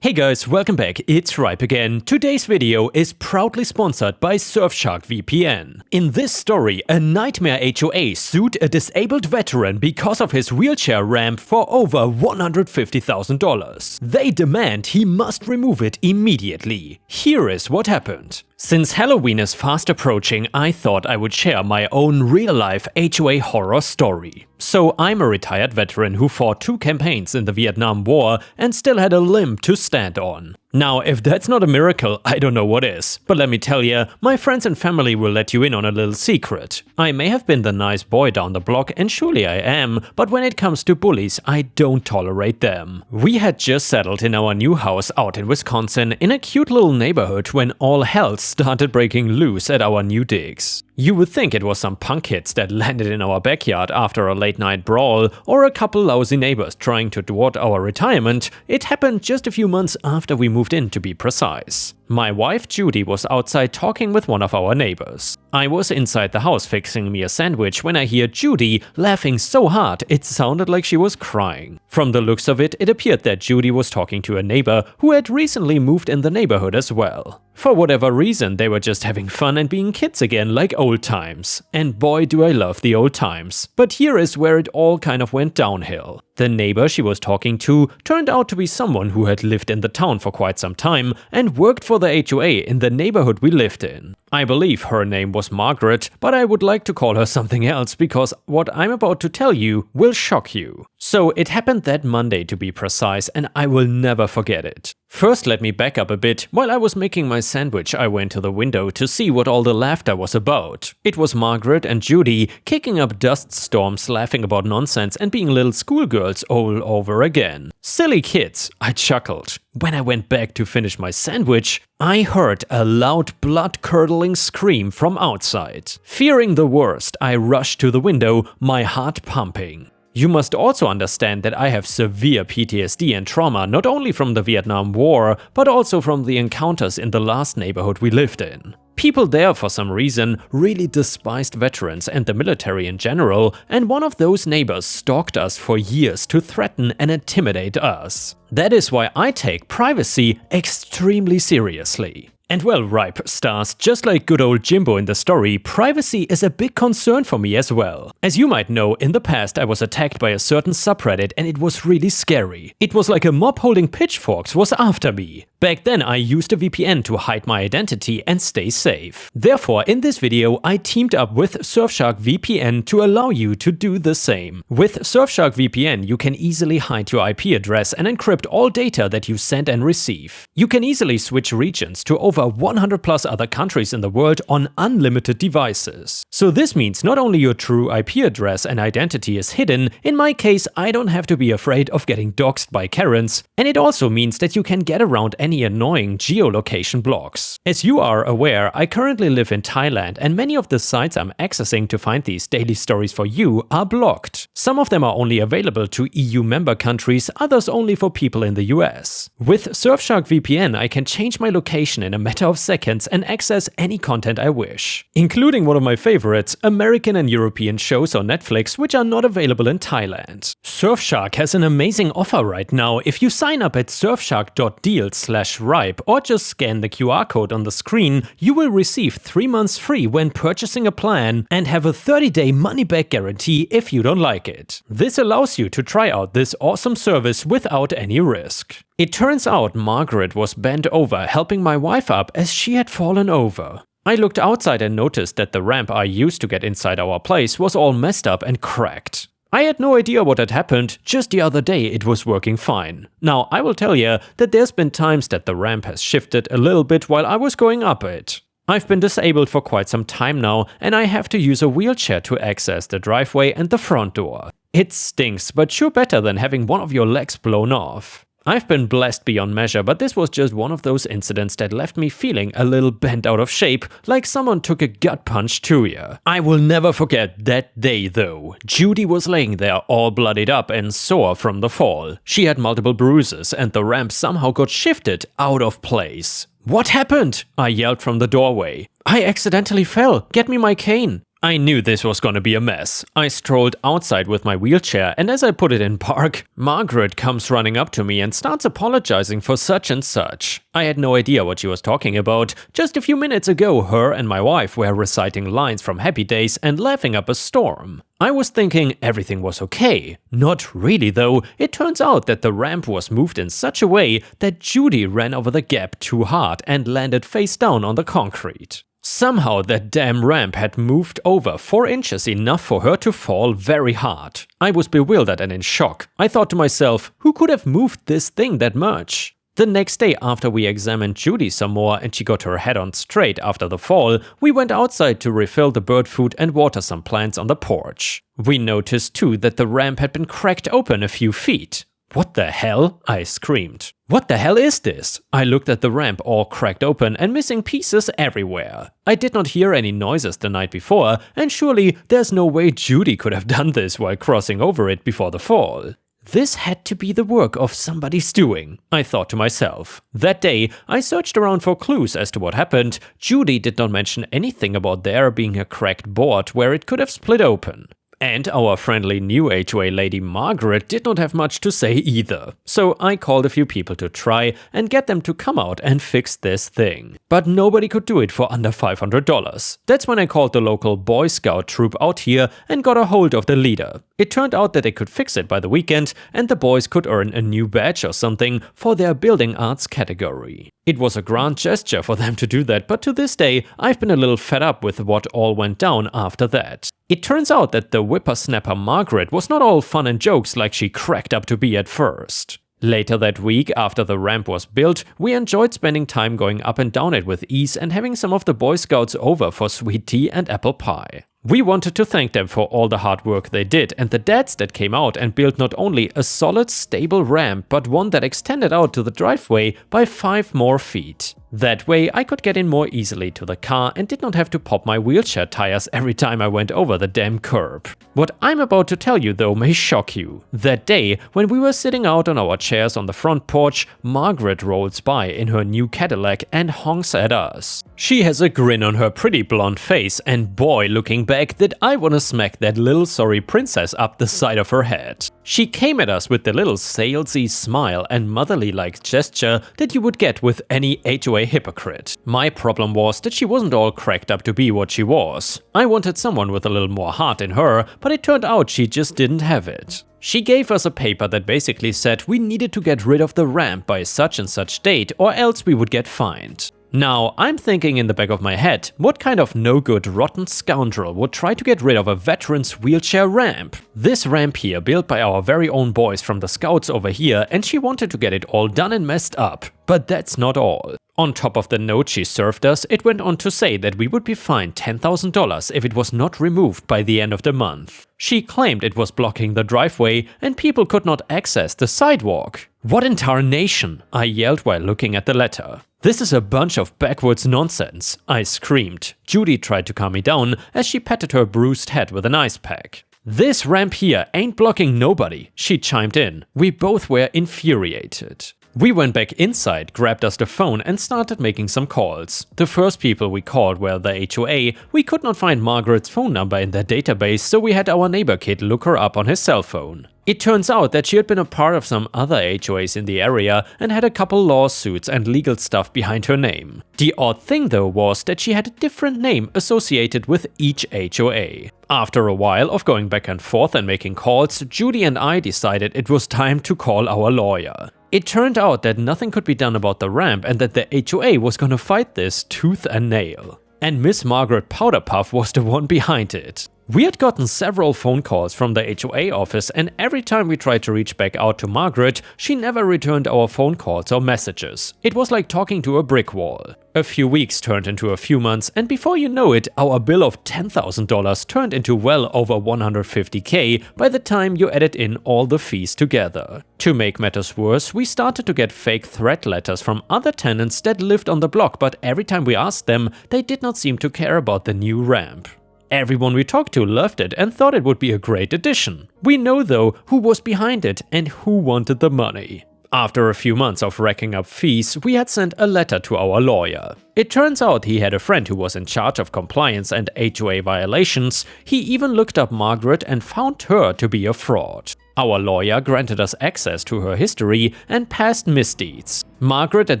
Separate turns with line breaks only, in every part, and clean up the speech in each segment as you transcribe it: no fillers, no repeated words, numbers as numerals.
Hey guys, welcome back, it's Ripe again. Today's video is proudly sponsored by Surfshark VPN. In this story, a nightmare HOA sued a disabled veteran because of his wheelchair ramp for over $150,000. They demand he must remove it immediately. Here is what happened. Since Halloween is fast approaching, I thought I would share my own real-life HOA horror story. So I'm a retired veteran who fought 2 campaigns in the Vietnam War and still had a limb to stand on. Now, if that's not a miracle, I don't know what is. But let me tell you, my friends and family will let you in on a little secret. I may have been the nice boy down the block, and surely I am, but when it comes to bullies, I don't tolerate them. We had just settled in our new house out in Wisconsin in a cute little neighborhood when all hell started breaking loose at our new digs. You would think it was some punk kids that landed in our backyard after a late-night brawl, or a couple lousy neighbors trying to thwart our retirement. It happened just a few months after we moved in, to be precise. My wife Judy was outside talking with one of our neighbors. I was inside the house fixing me a sandwich when I hear Judy laughing so hard it sounded like she was crying. From the looks of it, it appeared that Judy was talking to a neighbor who had recently moved in the neighborhood as well. For whatever reason, they were just having fun and being kids again like old times. And boy do I love the old times. But here is where it all kind of went downhill. The neighbor she was talking to turned out to be someone who had lived in the town for quite some time and worked for the HOA in the neighborhood we lived in. I believe her name was Margaret, but I would like to call her something else because what I'm about to tell you will shock you. So it happened that Monday, to be precise, and I will never forget it. First, let me back up a bit. While I was making my sandwich, I went to the window to see what all the laughter was about. It was Margaret and Judy kicking up dust storms, laughing about nonsense and being little schoolgirls all over again. Silly kids, I chuckled. When I went back to finish my sandwich, I heard a loud blood-curdling scream from outside. Fearing the worst, I rushed to the window, my heart pumping. You must also understand that I have severe PTSD and trauma not only from the Vietnam War, but also from the encounters in the last neighborhood we lived in. People there, for some reason, really despised veterans and the military in general, and one of those neighbors stalked us for years to threaten and intimidate us. That is why I take privacy extremely seriously. And well, Ripe stars, just like good old Jimbo in the story, privacy is a big concern for me as well. As you might know, in the past I was attacked by a certain subreddit and it was really scary. It was like a mob holding pitchforks was after me. Back then I used a VPN to hide my identity and stay safe. Therefore, in this video I teamed up with Surfshark VPN to allow you to do the same. With Surfshark VPN you can easily hide your IP address and encrypt all data that you send and receive. You can easily switch regions to over 100 plus other countries in the world on unlimited devices. So this means not only your true IP address and identity is hidden, in my case I don't have to be afraid of getting doxxed by Karens, and it also means that you can get around any annoying geolocation blocks. As you are aware, I currently live in Thailand and many of the sites I'm accessing to find these daily stories for you are blocked. Some of them are only available to EU member countries, others only for people in the US. With Surfshark VPN I can change my location in a matter of seconds and access any content I wish, including one of my favorites, American and European shows on Netflix which are not available in Thailand. Surfshark has an amazing offer right now. If you sign up at surfshark.deal/ripe or just scan the QR code on the screen, you will receive 3 months free when purchasing a plan and have a 30-day money-back guarantee if you don't like it. This allows you to try out this awesome service without any risk. It turns out Margaret was bent over helping my wife up as she had fallen over. I looked outside and noticed that the ramp I used to get inside our place was all messed up and cracked. I had no idea what had happened, just the other day it was working fine. Now I will tell you that there's been times that the ramp has shifted a little bit while I was going up it. I've been disabled for quite some time now and I have to use a wheelchair to access the driveway and the front door. It stinks, but sure better than having one of your legs blown off. I've been blessed beyond measure, but this was just one of those incidents that left me feeling a little bent out of shape, like someone took a gut punch to you. I will never forget that day though. Judy was laying there all bloodied up and sore from the fall. She had multiple bruises and the ramp somehow got shifted out of place. "What happened?" I yelled from the doorway. "I accidentally fell. Get me my cane." I knew this was gonna be a mess. I strolled outside with my wheelchair, and as I put it in park, Margaret comes running up to me and starts apologizing for such and such. I had no idea what she was talking about. Just a few minutes ago, her and my wife were reciting lines from Happy Days and laughing up a storm. I was thinking everything was okay. Not really though. It turns out that the ramp was moved in such a way that Judy ran over the gap too hard and landed face down on the concrete. Somehow that damn ramp had moved over 4 inches, enough for her to fall very hard. I was bewildered and in shock. I thought to myself, who could have moved this thing that much? The next day, after we examined Judy some more and she got her head on straight after the fall, we went outside to refill the bird food and water some plants on the porch. We noticed too that the ramp had been cracked open a few feet. What the hell? I screamed. What the hell is this? I looked at the ramp all cracked open and missing pieces everywhere. I did not hear any noises the night before, and surely there's no way Judy could have done this while crossing over it before the fall. This had to be the work of somebody's doing, I thought to myself. That day, I searched around for clues as to what happened. Judy did not mention anything about there being a cracked board where it could have split open. And our friendly new HOA lady Margaret did not have much to say either. So I called a few people to try and get them to come out and fix this thing. But nobody could do it for under $500. That's when I called the local Boy Scout troop out here and got a hold of the leader. It turned out that they could fix it by the weekend and the boys could earn a new badge or something for their building arts category. It was a grand gesture for them to do that, but to this day I've been a little fed up with what all went down after that. It turns out that the whippersnapper Margaret was not all fun and jokes like she cracked up to be at first. Later that week, after the ramp was built, we enjoyed spending time going up and down it with ease and having some of the Boy Scouts over for sweet tea and apple pie. We wanted to thank them for all the hard work they did and the dads that came out and built not only a solid, stable ramp, but one that extended out to the driveway by 5 more feet. That way I could get in more easily to the car and did not have to pop my wheelchair tires every time I went over the damn curb. What I'm about to tell you though may shock you. That day, when we were sitting out on our chairs on the front porch, Margaret rolls by in her new Cadillac and honks at us. She has a grin on her pretty blonde face, and boy, looking back, did I wanna smack that little sorry princess up the side of her head. She came at us with the little salesy smile and motherly-like gesture that you would get with any HOA hypocrite. My problem was that she wasn't all cracked up to be what she was. I wanted someone with a little more heart in her, but it turned out she just didn't have it. She gave us a paper that basically said we needed to get rid of the ramp by such and such date or else we would get fined. Now, I'm thinking in the back of my head, what kind of no-good rotten scoundrel would try to get rid of a veteran's wheelchair ramp? This ramp here, built by our very own boys from the Scouts over here, and she wanted to get it all done and messed up. But that's not all. On top of the note she served us, it went on to say that we would be fined $10,000 if it was not removed by the end of the month. She claimed it was blocking the driveway and people could not access the sidewalk. What in tarnation? I yelled while looking at the letter. This is a bunch of backwards nonsense, I screamed. Judy tried to calm me down as she patted her bruised head with an ice pack. This ramp here ain't blocking nobody, she chimed in. We both were infuriated. We went back inside, grabbed us the phone and started making some calls. The first people we called were the HOA. We could not find Margaret's phone number in their database, so we had our neighbor kid look her up on his cell phone. It turns out that she had been a part of some other HOAs in the area and had a couple lawsuits and legal stuff behind her name. The odd thing though was that she had a different name associated with each HOA. After a while of going back and forth and making calls, Judy and I decided it was time to call our lawyer. It turned out that nothing could be done about the ramp and that the HOA was gonna fight this tooth and nail. And Miss Margaret Powderpuff was the one behind it. We had gotten several phone calls from the HOA office, and every time we tried to reach back out to Margaret, she never returned our phone calls or messages. It was like talking to a brick wall. A few weeks turned into a few months, and before you know it, our bill of $10,000 turned into well over $150K by the time you added in all the fees together. To make matters worse, we started to get fake threat letters from other tenants that lived on the block, but every time we asked them, they did not seem to care about the new ramp. Everyone we talked to loved it and thought it would be a great addition. We know though who was behind it and who wanted the money. After a few months of racking up fees, we had sent a letter to our lawyer. It turns out he had a friend who was in charge of compliance and HOA violations. He even looked up Margaret and found her to be a fraud. Our lawyer granted us access to her history and past misdeeds. Margaret at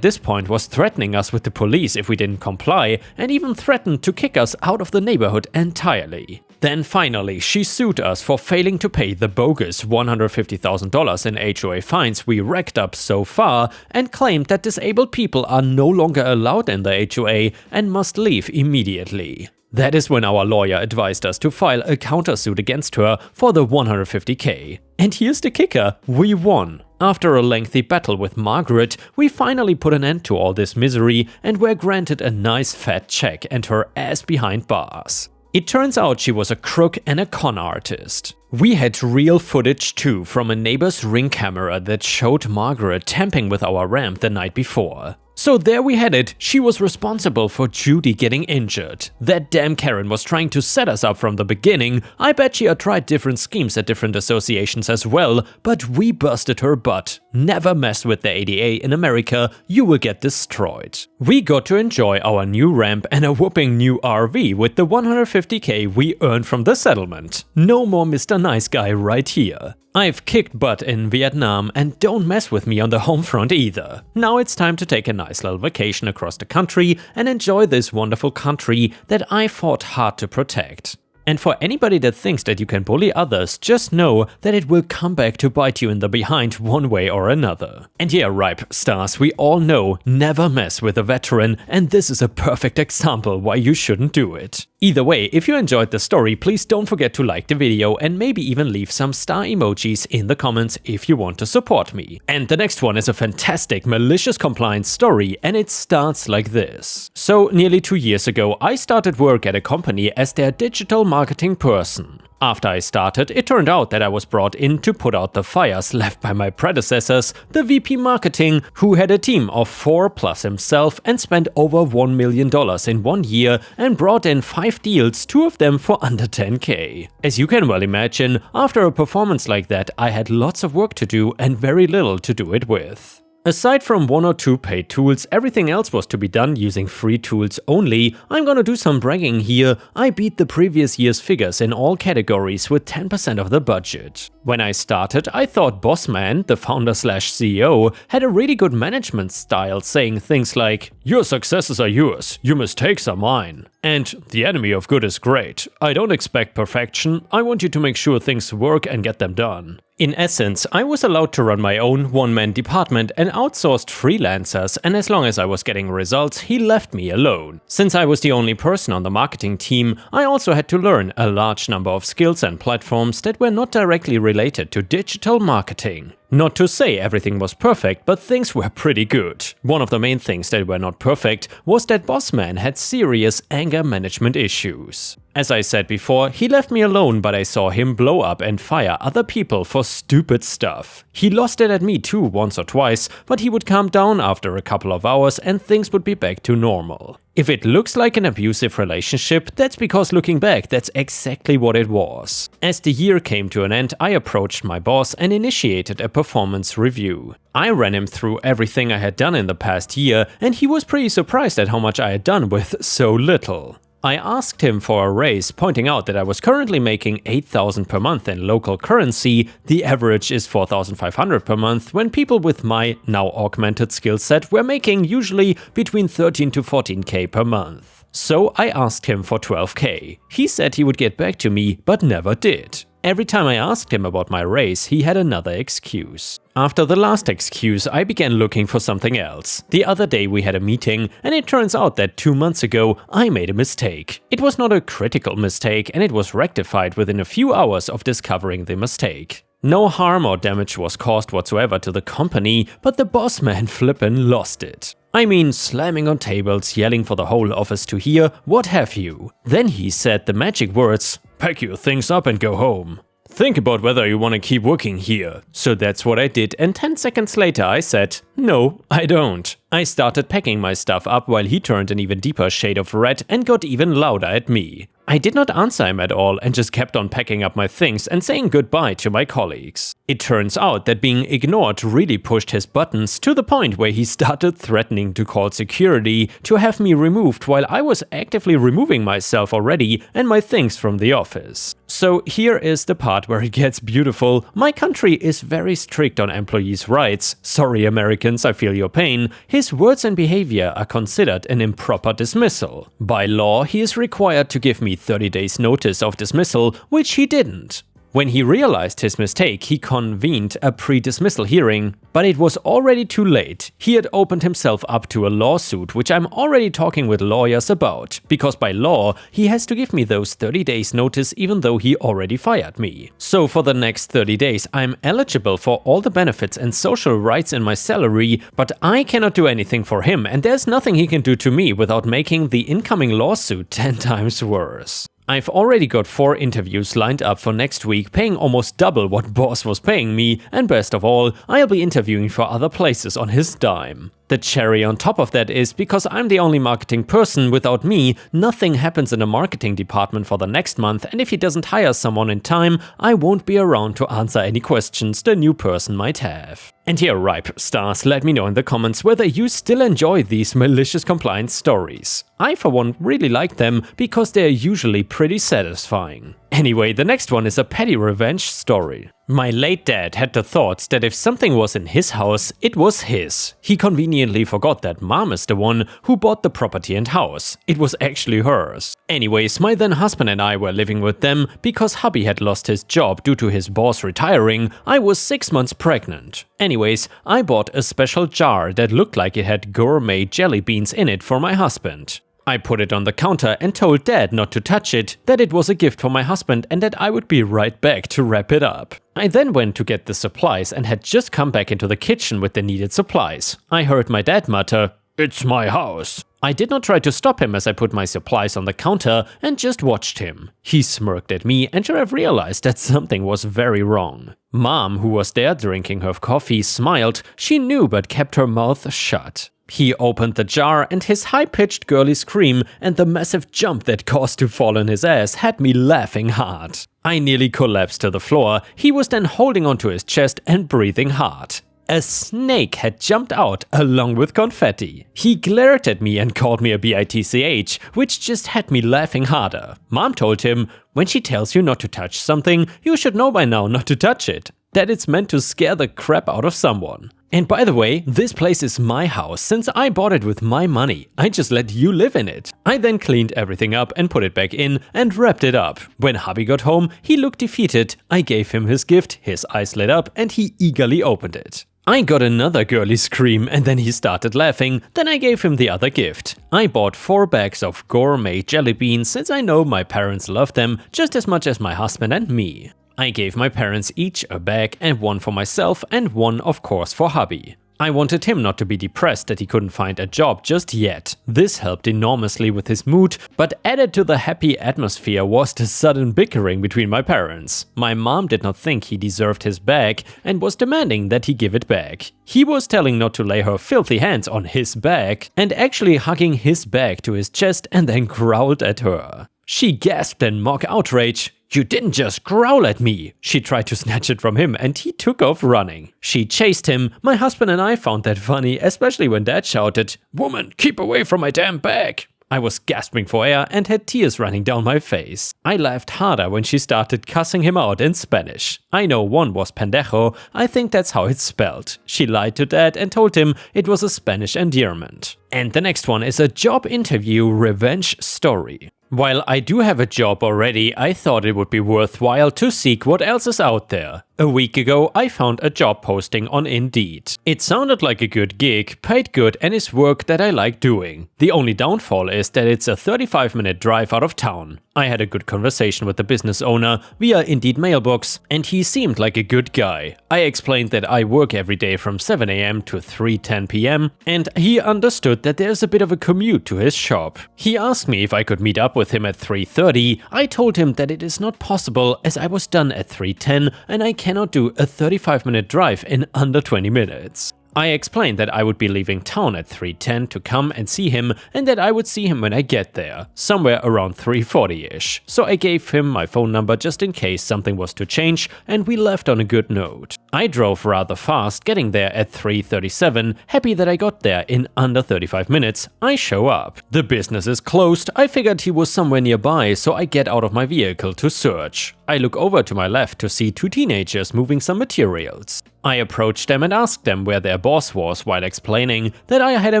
this point was threatening us with the police if we didn't comply, and even threatened to kick us out of the neighborhood entirely. Then finally, she sued us for failing to pay the bogus $150,000 in HOA fines we racked up so far, and claimed that disabled people are no longer allowed in the HOA and must leave immediately. That is when our lawyer advised us to file a countersuit against her for the $150K. And here's the kicker, we won. After a lengthy battle with Margaret, we finally put an end to all this misery and were granted a nice fat check and her ass behind bars. It turns out she was a crook and a con artist. We had real footage too from a neighbor's Ring camera that showed Margaret tampering with our ramp the night before. So there we had it, she was responsible for Judy getting injured. That damn Karen was trying to set us up from the beginning. I bet she had tried different schemes at different associations as well, but we busted her butt. Never mess with the ADA in America, you will get destroyed. We got to enjoy our new ramp and a whooping new RV with the $150K we earned from the settlement. No more Mr. Nice Guy right here. I've kicked butt in Vietnam, and don't mess with me on the home front either. Now it's time to take a nice little vacation across the country and enjoy this wonderful country that I fought hard to protect. And for anybody that thinks that you can bully others, just know that it will come back to bite you in the behind one way or another. And yeah, ripe stars, we all know never mess with a veteran, and this is a perfect example why you shouldn't do it. Either way, if you enjoyed the story, please don't forget to like the video and maybe even leave some star emojis in the comments if you want to support me. And the next one is a fantastic malicious compliance story, and it starts like this. So nearly 2 years ago, I started work at a company as their digital marketing person. After I started, it turned out that I was brought in to put out the fires left by my predecessors, the VP Marketing, who had a team of 4 plus himself and spent over $1 million in 1 year and brought in 5 deals, 2 of them for under 10K. As you can well imagine, after a performance like that, I had lots of work to do and very little to do it with. Aside from 1 or 2 paid tools, everything else was to be done using free tools only. I'm gonna do some bragging here. I beat the previous year's figures in all categories with 10% of the budget. When I started, I thought Bossman, the founder/CEO, had a really good management style, saying things like, "Your successes are yours, your mistakes are mine." And "The enemy of good is great. I don't expect perfection, I want you to make sure things work and get them done." In essence, I was allowed to run my own one-man department and outsourced freelancers, and as long as I was getting results, he left me alone. Since I was the only person on the marketing team, I also had to learn a large number of skills and platforms that were not directly related to digital marketing. Not to say everything was perfect, but things were pretty good. One of the main things that were not perfect was that Bossman had serious anger management issues. As I said before, he left me alone, but I saw him blow up and fire other people for stupid stuff. He lost it at me too once or twice, but he would calm down after a couple of hours and things would be back to normal. If it looks like an abusive relationship, that's because looking back, that's exactly what it was. As the year came to an end, I approached my boss and initiated a performance review. I ran him through everything I had done in the past year, and he was pretty surprised at how much I had done with so little. I asked him for a raise, pointing out that I was currently making $8,000 per month in local currency. The average is $4,500 per month, when people with my now augmented skill set were making usually between 13 to 14K per month. So I asked him for 12K. He said he would get back to me, but never did. Every time I asked him about my raise, he had another excuse. After the last excuse, I began looking for something else. The other day we had a meeting, and it turns out that 2 months ago I made a mistake. It was not a critical mistake, and it was rectified within a few hours of discovering the mistake. No harm or damage was caused whatsoever to the company, but the boss man flippin' lost it. I mean, slamming on tables, yelling for the whole office to hear, what have you. Then he said the magic words, "Pack your things up and go home. Think about whether you want to keep working here." So that's what I did, and 10 seconds later I said, No, I don't. I started packing my stuff up while he turned an even deeper shade of red and got even louder at me. I did not answer him at all and just kept on packing up my things and saying goodbye to my colleagues. It turns out that being ignored really pushed his buttons to the point where he started threatening to call security to have me removed while I was actively removing myself already and my things from the office. So here is the part where it gets beautiful. My country is very strict on employees' rights. Sorry Americans, I feel your pain. His words and behavior are considered an improper dismissal. By law, he is required to give me 30 days notice of dismissal, which he didn't. When he realized his mistake, he convened a pre-dismissal hearing, but it was already too late. He had opened himself up to a lawsuit, which I'm already talking with lawyers about, because by law, he has to give me those 30 days notice even though he already fired me. So for the next 30 days, I'm eligible for all the benefits and social rights in my salary, but I cannot do anything for him and there's nothing he can do to me without making the incoming lawsuit 10 times worse. I've already got 4 interviews lined up for next week, paying almost double what boss was paying me, and best of all, I'll be interviewing for other places on his dime. The cherry on top of that is, because I'm the only marketing person, without me, nothing happens in the marketing department for the next month, and if he doesn't hire someone in time, I won't be around to answer any questions the new person might have. And here, Ripe Stars, let me know in the comments whether you still enjoy these malicious compliance stories. I for one really like them because they're usually pretty satisfying. Anyway, the next one is a petty revenge story. My late dad had the thoughts that if something was in his house, it was his. He conveniently forgot that mom is the one who bought the property and house. It was actually hers. Anyways, my then husband and I were living with them because hubby had lost his job due to his boss retiring. I was 6 months pregnant. Anyways, I bought a special jar that looked like it had gourmet jelly beans in it for my husband. I put it on the counter and told Dad not to touch it, that it was a gift for my husband and that I would be right back to wrap it up. I then went to get the supplies and had just come back into the kitchen with the needed supplies. I heard my dad mutter, "It's my house." I did not try to stop him as I put my supplies on the counter and just watched him. He smirked at me and should have realized that something was very wrong. Mom, who was there drinking her coffee, smiled. She knew but kept her mouth shut. He opened the jar and his high-pitched girly scream and the massive jump that caused to fall on his ass had me laughing hard. I nearly collapsed to the floor. He was then holding onto his chest and breathing hard. A snake had jumped out along with confetti. He glared at me and called me a bitch, which just had me laughing harder. Mom told him, when she tells you not to touch something, you should know by now not to touch it. That it's meant to scare the crap out of someone. And by the way, this place is my house since I bought it with my money. I just let you live in it. I then cleaned everything up and put it back in and wrapped it up. When hubby got home, he looked defeated. I gave him his gift, his eyes lit up and he eagerly opened it. I got another girly scream and then he started laughing. Then I gave him the other gift. I bought 4 bags of gourmet jelly beans since I know my parents love them just as much as my husband and me. I gave my parents each a bag and one for myself and one of course for hubby. I wanted him not to be depressed that he couldn't find a job just yet. This helped enormously with his mood, but added to the happy atmosphere was the sudden bickering between my parents. My mom did not think he deserved his bag and was demanding that he give it back. He was telling not to lay her filthy hands on his bag and actually hugging his bag to his chest and then growled at her. She gasped in mock outrage. "You didn't just growl at me!" She tried to snatch it from him and he took off running. She chased him. My husband and I found that funny, especially when Dad shouted, "Woman, keep away from my damn bag!" I was gasping for air and had tears running down my face. I laughed harder when she started cussing him out in Spanish. I know one was pendejo, I think that's how it's spelled. She lied to Dad and told him it was a Spanish endearment. And the next one is a job interview revenge story. While I do have a job already, I thought it would be worthwhile to seek what else is out there. A week ago, I found a job posting on Indeed. It sounded like a good gig, paid good and is work that I like doing. The only downfall is that it's a 35-minute drive out of town. I had a good conversation with the business owner via Indeed mailbox and he seemed like a good guy. I explained that I work every day from 7 AM to 3:10 PM and he understood that there's a bit of a commute to his shop. He asked me if I could meet up with him at 3:30. I told him that it is not possible as I was done at 3:10 and I cannot do a 35-minute drive in under 20 minutes. I explained that I would be leaving town at 3:10 to come and see him and that I would see him when I get there, somewhere around 3:40ish. So I gave him my phone number just in case something was to change, and we left on a good note. I drove rather fast, getting there at 3:37, happy that I got there in under 35 minutes. I show up. The business is closed. I figured he was somewhere nearby, so I get out of my vehicle to search. I look over to my left to see two teenagers moving some materials. I approach them and ask them where their boss was while explaining that I had a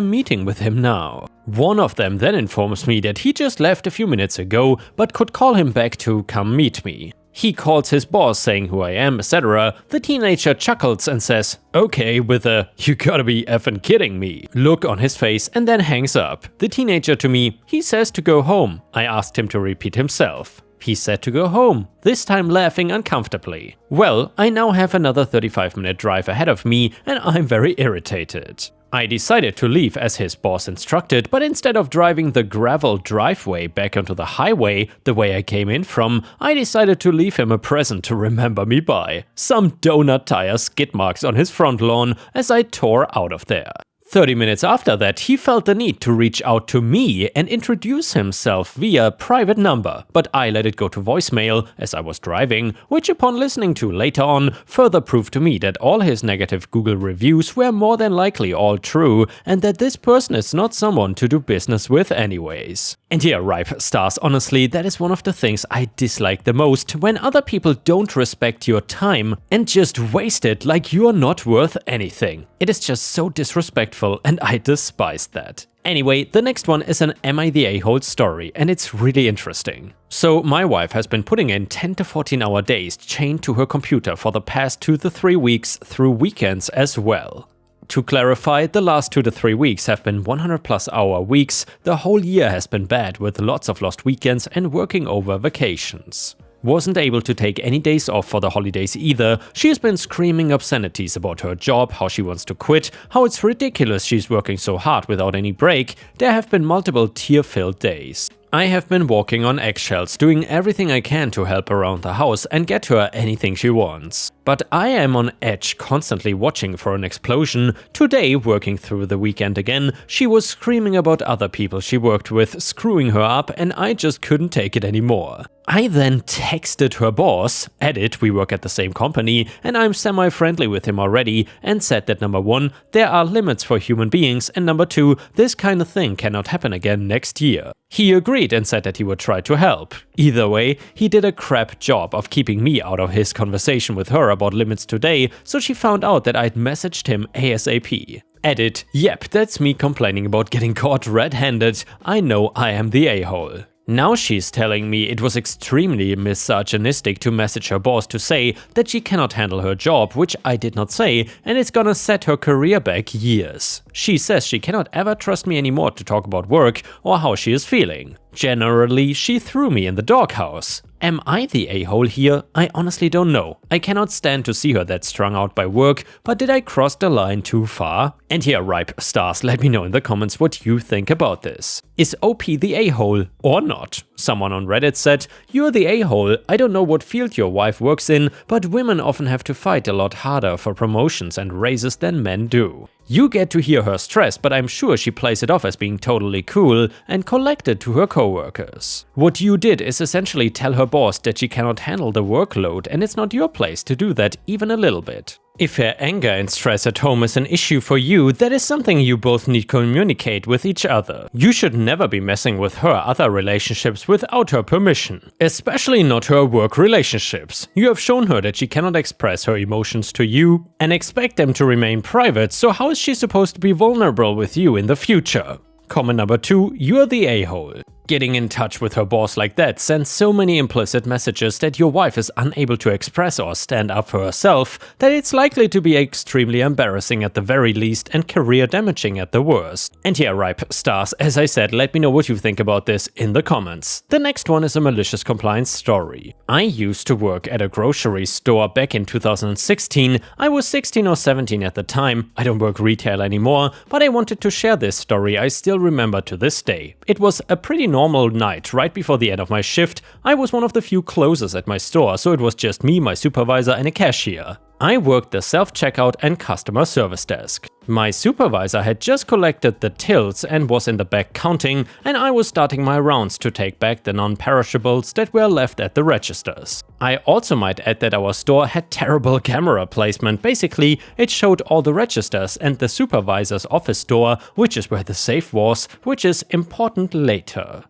meeting with him now. One of them then informs me that he just left a few minutes ago but could call him back to come meet me. He calls his boss saying who I am, etc. The teenager chuckles and says, "Okay," with a "you gotta be effing kidding me" look on his face, and then hangs up. The teenager to me, he says to go home. I asked him to repeat himself. He said to go home, this time laughing uncomfortably. Well, I now have another 35-minute drive ahead of me and I'm very irritated. I decided to leave as his boss instructed, but instead of driving the gravel driveway back onto the highway the way I came in from, I decided to leave him a present to remember me by. Some donut tire skid marks on his front lawn as I tore out of there. 30 minutes after that, he felt the need to reach out to me and introduce himself via private number, but I let it go to voicemail as I was driving, which upon listening to later on further proved to me that all his negative Google reviews were more than likely all true and that this person is not someone to do business with anyways. And yeah, ripe stars, honestly, that is one of the things I dislike the most, when other people don't respect your time and just waste it like you are not worth anything. It is just so disrespectful and I despise that. Anyway, the next one is an Am I the A-hole story, and it's really interesting. So my wife has been putting in 10 to 14 hour days chained to her computer for the past 2 to 3 weeks through weekends as well. To clarify, the last 2 to 3 weeks have been 100+ hour weeks. The whole year has been bad with lots of lost weekends and working over vacations. Wasn't able to take any days off for the holidays either. She has been screaming obscenities about her job, how she wants to quit, how it's ridiculous she's working so hard without any break. There have been multiple tear-filled days. I have been walking on eggshells, doing everything I can to help around the house and get her anything she wants. But I am on edge, constantly watching for an explosion. Today, working through the weekend again, she was screaming about other people she worked with screwing her up, and I just couldn't take it anymore. I then texted her boss, edit, we work at the same company and I'm semi-friendly with him already, and said that number 1, there are limits for human beings, and number 2, this kind of thing cannot happen again next year. He agreed and said that he would try to help. Either way, he did a crap job of keeping me out of his conversation with her about limits today, so she found out that I'd messaged him ASAP. Edit, yep, that's me complaining about getting caught red-handed. I know I am the a-hole. Now she's telling me it was extremely misogynistic to message her boss to say that she cannot handle her job, which I did not say, and it's gonna set her career back years. She says she cannot ever trust me anymore to talk about work or how she is feeling. Generally, she threw me in the doghouse. Am I the a-hole here? I honestly don't know. I cannot stand to see her that strung out by work, but did I cross the line too far? And here, ripe stars, let me know in the comments what you think about this. Is OP the a-hole or not? Someone on Reddit said, "You're the a-hole. I don't know what field your wife works in, but women often have to fight a lot harder for promotions and raises than men do. You get to hear her stress, but I'm sure she plays it off as being totally cool and collected to her coworkers. What you did is essentially tell her boss that she cannot handle the workload, and it's not your place to do that even a little bit. If her anger and stress at home is an issue for you, that is something you both need to communicate with each other. You should never be messing with her other relationships without her permission, especially not her work relationships. You have shown her that she cannot express her emotions to you and expect them to remain private, so how is she supposed to be vulnerable with you in the future?" Comment number 2, you're the a-hole. Getting in touch with her boss like that sends so many implicit messages that your wife is unable to express or stand up for herself that it's likely to be extremely embarrassing at the very least and career damaging at the worst. And here, ripe stars, as I said, let me know what you think about this in the comments. The next one is a malicious compliance story. I used to work at a grocery store back in 2016. I was 16 or 17 at the time. I don't work retail anymore, but I wanted to share this story I still remember to this day. It was a pretty normal night right before the end of my shift. I was one of the few closers at my store, so it was just me, my supervisor and a cashier. I worked the self-checkout and customer service desk. My supervisor had just collected the tills and was in the back counting, and I was starting my rounds to take back the non-perishables that were left at the registers. I also might add that our store had terrible camera placement. Basically, it showed all the registers and the supervisor's office door, which is where the safe was, which is important later.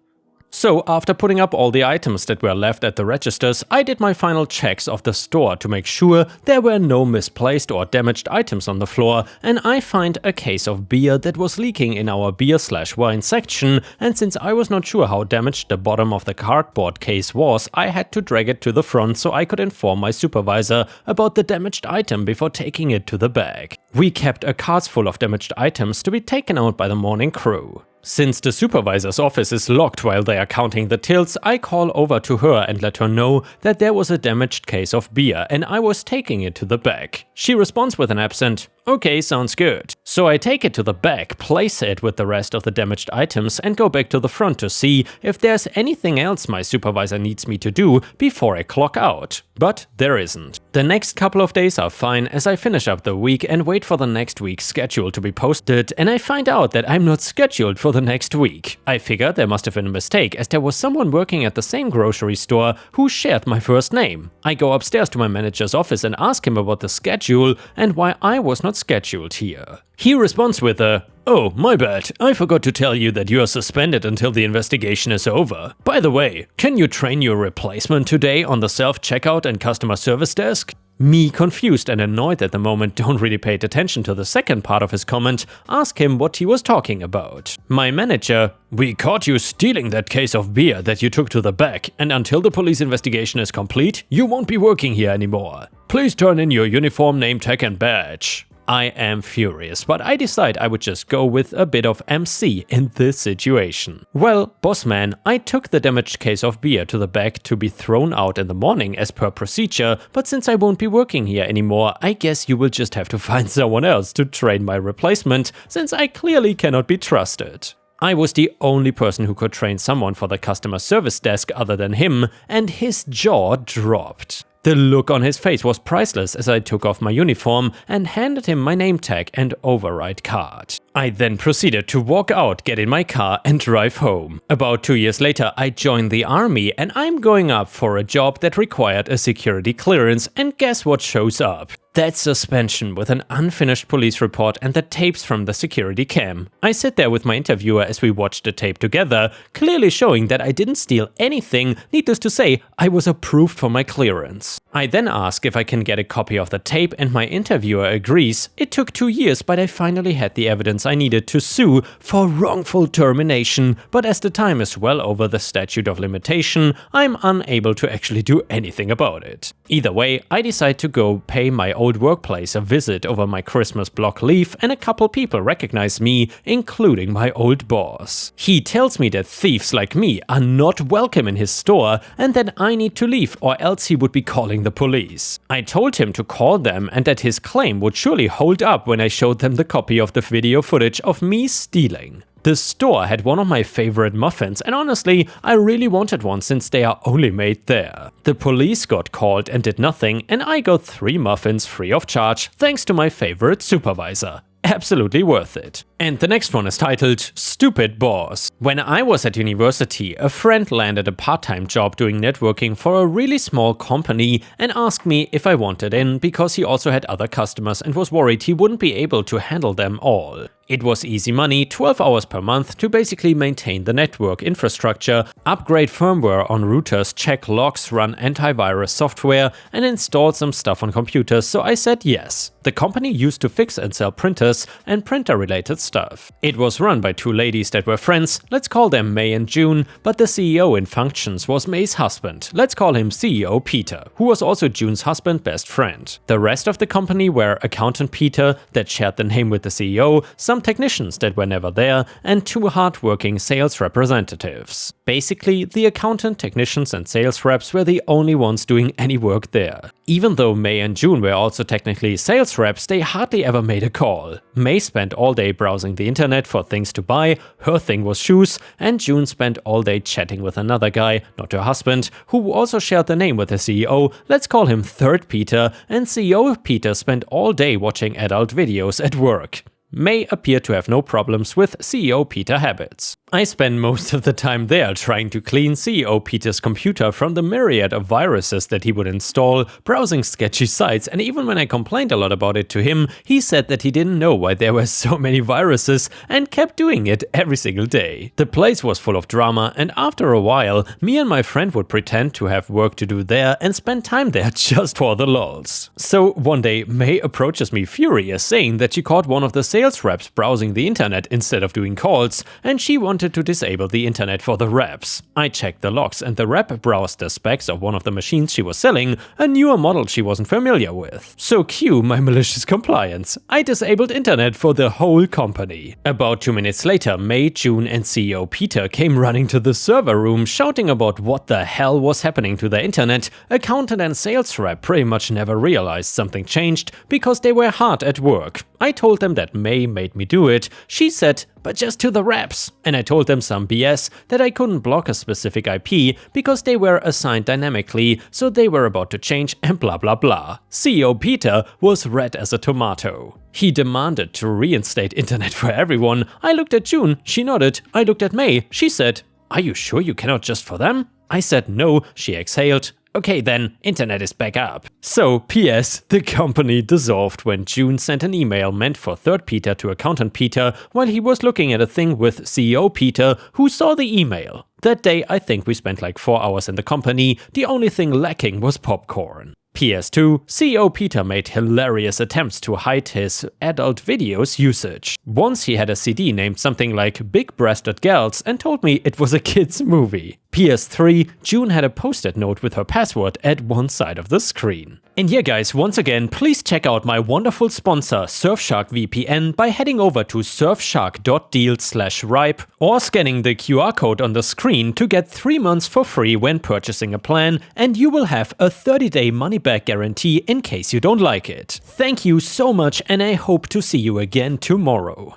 So after putting up all the items that were left at the registers, I did my final checks of the store to make sure there were no misplaced or damaged items on the floor, and I find a case of beer that was leaking in our beer/wine section, and since I was not sure how damaged the bottom of the cardboard case was, I had to drag it to the front so I could inform my supervisor about the damaged item before taking it to the bag. We kept a cart full of damaged items to be taken out by the morning crew. Since the supervisor's office is locked while they are counting the tills, I call over to her and let her know that there was a damaged case of beer and I was taking it to the back. She responds with an absent, "Okay, sounds good." So I take it to the back, place it with the rest of the damaged items and go back to the front to see if there's anything else my supervisor needs me to do before I clock out. But there isn't. The next couple of days are fine as I finish up the week and wait for the next week's schedule to be posted, and I find out that I'm not scheduled for the next week. I figured there must have been a mistake as there was someone working at the same grocery store who shared my first name. I go upstairs to my manager's office and ask him about the schedule and why I was not scheduled here. He responds with a, "Oh, my bad, I forgot to tell you that you are suspended until the investigation is over. By the way, can you train your replacement today on the self-checkout and customer service desk?" Me, confused and annoyed at the moment, don't really pay attention to the second part of his comment, ask him what he was talking about. My manager, "We caught you stealing that case of beer that you took to the back, and until the police investigation is complete, you won't be working here anymore. Please turn in your uniform, name tag and badge." I am furious, but I decide I would just go with a bit of MC in this situation. Well, boss man, I took the damaged case of beer to the back to be thrown out in the morning as per procedure, but since I won't be working here anymore, I guess you will just have to find someone else to train my replacement, since I clearly cannot be trusted. I was the only person who could train someone for the customer service desk other than him, and his jaw dropped. The look on his face was priceless as I took off my uniform and handed him my name tag and override card. I then proceeded to walk out, get in my car and drive home. About 2 years later, I joined the army and I'm going up for a job that required a security clearance, and guess what shows up? That suspension with an unfinished police report and the tapes from the security cam. I sit there with my interviewer as we watch the tape together, clearly showing that I didn't steal anything. Needless to say, I was approved for my clearance. I then ask if I can get a copy of the tape and my interviewer agrees. It took 2 years, but I finally had the evidence I needed to sue for wrongful termination, but as the time is well over the statute of limitation, I'm unable to actually do anything about it. Either way, I decide to go pay my old workplace a visit over my Christmas block leave, and a couple people recognize me, including my old boss. He tells me that thieves like me are not welcome in his store and that I need to leave or else he would be calling the police. I told him to call them and that his claim would surely hold up when I showed them the copy of the video footage of me stealing. The store had one of my favorite muffins, and honestly, I really wanted one since they are only made there. The police got called and did nothing, and I got 3 muffins free of charge thanks to my favorite supervisor. Absolutely worth it. And the next one is titled Stupid Boss. When I was at university, a friend landed a part-time job doing networking for a really small company and asked me if I wanted in because he also had other customers and was worried he wouldn't be able to handle them all. It was easy money, 12 hours per month, to basically maintain the network infrastructure, upgrade firmware on routers, check logs, run antivirus software, and install some stuff on computers, so I said yes. The company used to fix and sell printers and printer-related stuff. It was run by 2 ladies that were friends, let's call them May and June, but the CEO in functions was May's husband, let's call him CEO Peter, who was also June's husband best friend. The rest of the company were accountant Peter, that shared the name with the CEO, some technicians that were never there, and 2 hard-working sales representatives. Basically, the accountant, technicians and sales reps were the only ones doing any work there. Even though May and June were also technically sales reps, they hardly ever made a call. May spent all day browsing browsing the internet for things to buy, her thing was shoes, and June spent all day chatting with another guy, not her husband, who also shared the name with the CEO, let's call him Third Peter, and CEO Peter spent all day watching adult videos at work. May appeared to have no problems with CEO Peter habits. I spend most of the time there trying to clean CEO Peter's computer from the myriad of viruses that he would install, browsing sketchy sites, and even when I complained a lot about it to him, he said that he didn't know why there were so many viruses and kept doing it every single day. The place was full of drama, and after a while, me and my friend would pretend to have work to do there and spend time there just for the lols. So one day, May approaches me furious, saying that she caught one of the sales reps browsing the internet instead of doing calls, and she wanted to disable the internet for the reps. I checked the logs, and the rep browsed the specs of one of the machines she was selling, a newer model she wasn't familiar with. So cue my malicious compliance. I disabled internet for the whole company. About 2 minutes later, May, June, and CEO Peter came running to the server room shouting about what the hell was happening to their internet. Accountant and sales rep pretty much never realized something changed because they were hard at work. I told them that May made me do it. She said, but just to the reps. And I told them some BS that I couldn't block a specific IP because they were assigned dynamically, so they were about to change and blah blah blah. CEO Peter was red as a tomato. He demanded to reinstate internet for everyone. I looked at June, she nodded. I looked at May, she said, "Are you sure you cannot just for them?" I said no, she exhaled. Okay then, internet is back up. So, PS, the company dissolved when June sent an email meant for Third Peter to Accountant Peter while he was looking at a thing with CEO Peter, who saw the email. That day I think we spent like 4 hours in the company, the only thing lacking was popcorn. PS2, CEO Peter made hilarious attempts to hide his adult videos usage. Once he had a CD named something like Big Breasted Gals and told me it was a kid's movie. PS3, June had a post-it note with her password at one side of the screen. And yeah guys, once again, please check out my wonderful sponsor Surfshark VPN by heading over to surfshark.deal/ripe or scanning the QR code on the screen to get 3 months for free when purchasing a plan, and you will have a 30-day money-back guarantee in case you don't like it. Thank you so much, and I hope to see you again tomorrow.